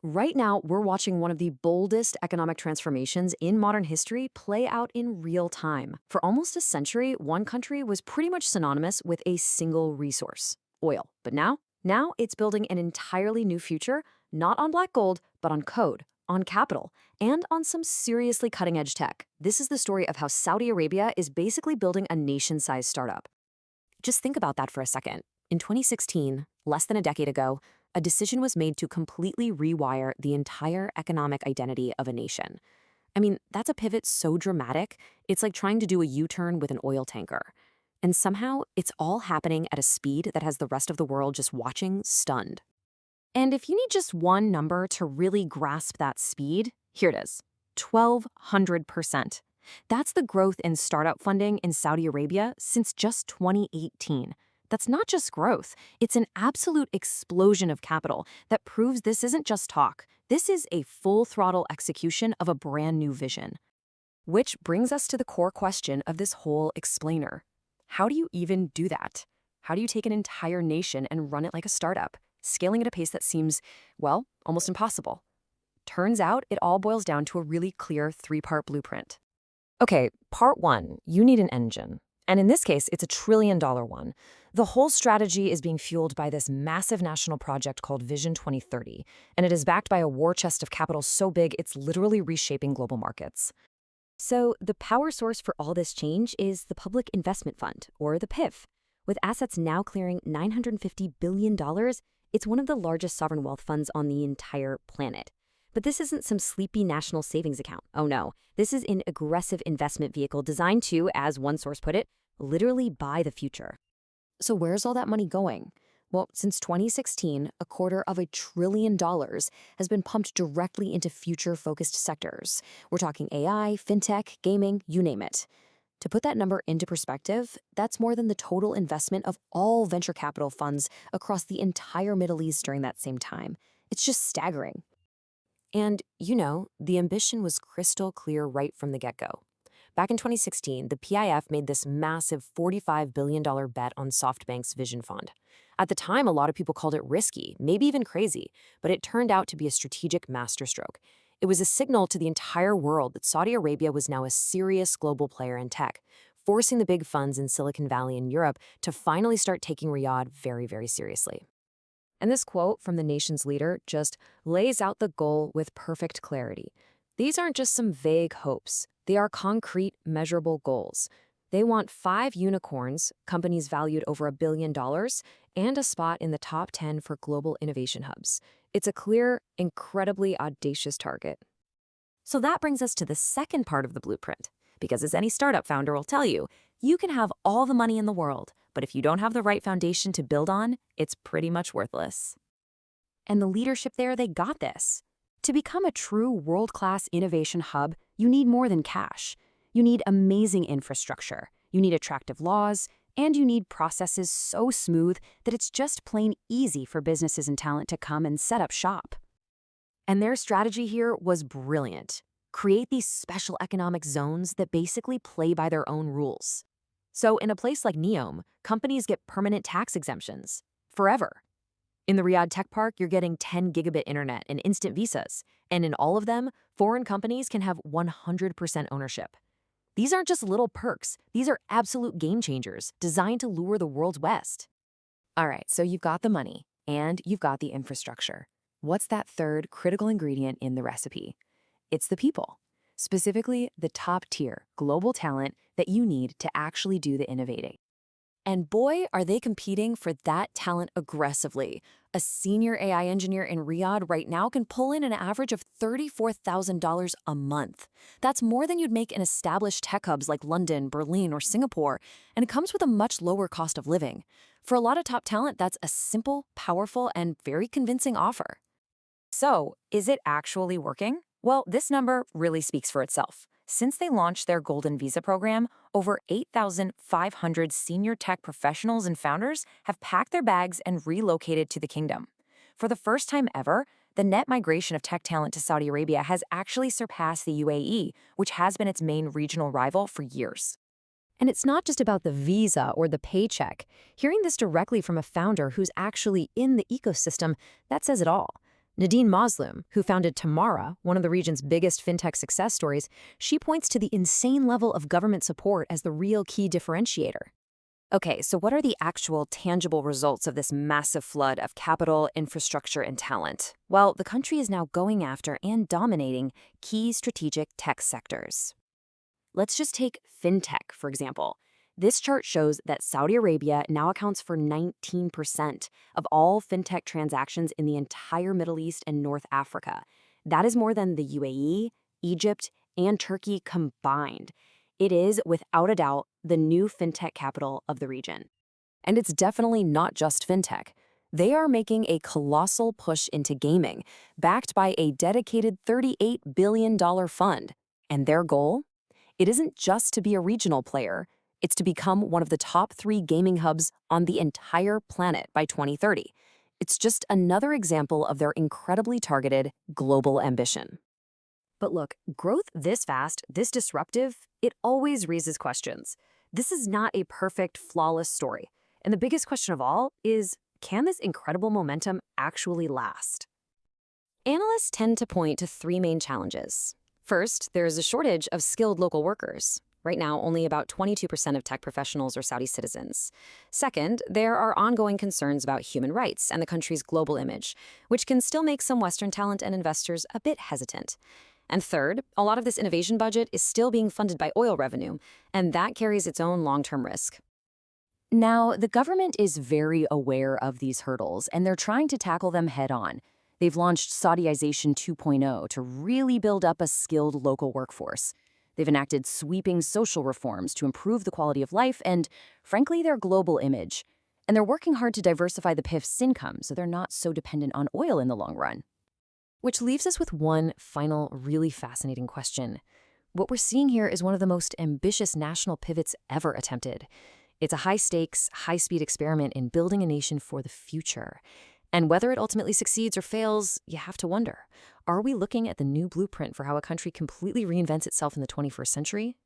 Right now, we're watching one of the boldest economic transformations in modern history play out in real time. For almost a century, one country was pretty much synonymous with a single resource, oil. But now it's building an entirely new future, not on black gold, but on code, on capital, and on some seriously cutting-edge tech. This is the story of how Saudi Arabia is basically building a nation-sized startup. Just think about that for a second. In 2016, less than a decade ago, a decision was made to completely rewire the entire economic identity of a nation. I mean, that's a pivot so dramatic, it's like trying to do a U-turn with an oil tanker. And somehow, it's all happening at a speed that has the rest of the world just watching, stunned. And if you need just one number to really grasp that speed, here it is, 1,200%. That's the growth in startup funding in Saudi Arabia since just 2018. That's not just growth, it's an absolute explosion of capital that proves this isn't just talk. This is a full-throttle execution of a brand new vision. Which brings us to the core question of this whole explainer. How do you even do that? How do you take an entire nation and run it like a startup, scaling at a pace that seems, well, almost impossible? Turns out it all boils down to a really clear three-part blueprint. Okay, part one, you need an engine. And in this case, it's a $1 trillion one. The whole strategy is being fueled by this massive national project called Vision 2030, and it is backed by a war chest of capital so big it's literally reshaping global markets. So the power source for all this change is the Public Investment Fund, or the PIF. With assets now clearing $950 billion, it's one of the largest sovereign wealth funds on the entire planet. But this isn't some sleepy national savings account. Oh no, this is an aggressive investment vehicle designed to, as one source put it, literally buy the future. So where's all that money going? Well, since 2016, $250 billion has been pumped directly into future-focused sectors. We're talking AI, fintech, gaming, you name it. To put that number into perspective, that's more than the total investment of all venture capital funds across the entire Middle East during that same time. It's just staggering. And, the ambition was crystal clear right from the get-go. Back in 2016, the PIF made this massive $45 billion bet on SoftBank's Vision Fund. At the time, a lot of people called it risky, maybe even crazy, but it turned out to be a strategic masterstroke. It was a signal to the entire world that Saudi Arabia was now a serious global player in tech, forcing the big funds in Silicon Valley and Europe to finally start taking Riyadh very, very seriously. And this quote from the nation's leader just lays out the goal with perfect clarity. These aren't just some vague hopes. They are concrete, measurable goals. They want 5 unicorns, companies valued over $1 billion, and a spot in the top 10 for global innovation hubs. It's a clear, incredibly audacious target. So that brings us to the second part of the blueprint. Because as any startup founder will tell you, you can have all the money in the world, but if you don't have the right foundation to build on, it's pretty much worthless. And the leadership there, they got this. To become a true world-class innovation hub, you need more than cash. You need amazing infrastructure, you need attractive laws, and you need processes so smooth that it's just plain easy for businesses and talent to come and set up shop. And their strategy here was brilliant. Create these special economic zones that basically play by their own rules. So in a place like Neom, companies get permanent tax exemptions, forever. In the Riyadh Tech Park, you're getting 10 gigabit internet and instant visas. And in all of them, foreign companies can have 100% ownership. These aren't just little perks. These are absolute game changers designed to lure the world's west. All right, so you've got the money and you've got the infrastructure. What's that third critical ingredient in the recipe? It's the people, specifically the top-tier global talent that you need to actually do the innovating. And boy, are they competing for that talent aggressively. A senior AI engineer in Riyadh right now can pull in an average of $34,000 a month. That's more than you'd make in established tech hubs like London, Berlin, or Singapore, and it comes with a much lower cost of living. For a lot of top talent, that's a simple, powerful, and very convincing offer. So, is it actually working? Well, this number really speaks for itself. Since they launched their Golden Visa program, over 8,500 senior tech professionals and founders have packed their bags and relocated to the kingdom. For the first time ever, the net migration of tech talent to Saudi Arabia has actually surpassed the UAE, which has been its main regional rival for years. And it's not just about the visa or the paycheck. Hearing this directly from a founder who's actually in the ecosystem, that says it all. Nadine Moslem, who founded Tamara, one of the region's biggest fintech success stories, she points to the insane level of government support as the real key differentiator. Okay, so what are the actual tangible results of this massive flood of capital, infrastructure, and talent? Well, the country is now going after and dominating key strategic tech sectors. Let's just take fintech, for example. This chart shows that Saudi Arabia now accounts for 19% of all fintech transactions in the entire Middle East and North Africa. That is more than the UAE, Egypt, and Turkey combined. It is, without a doubt, the new fintech capital of the region. And it's definitely not just fintech. They are making a colossal push into gaming, backed by a dedicated $38 billion fund. And their goal? It isn't just to be a regional player, it's to become one of the top 3 gaming hubs on the entire planet by 2030. It's just another example of their incredibly targeted global ambition. But look, growth this fast, this disruptive, it always raises questions. This is not a perfect, flawless story. And the biggest question of all is, can this incredible momentum actually last? Analysts tend to point to 3 main challenges. First, there is a shortage of skilled local workers. Right now, only about 22% of tech professionals are Saudi citizens. Second, there are ongoing concerns about human rights and the country's global image, which can still make some Western talent and investors a bit hesitant. And third, a lot of this innovation budget is still being funded by oil revenue, and that carries its own long-term risk. Now, the government is very aware of these hurdles, and they're trying to tackle them head-on. They've launched Saudization 2.0 to really build up a skilled local workforce. They've enacted sweeping social reforms to improve the quality of life and, frankly, their global image. And they're working hard to diversify the PIF's income so they're not so dependent on oil in the long run. Which leaves us with one final, really fascinating question. What we're seeing here is one of the most ambitious national pivots ever attempted. It's a high-stakes, high-speed experiment in building a nation for the future. And whether it ultimately succeeds or fails, you have to wonder, are we looking at the new blueprint for how a country completely reinvents itself in the 21st century?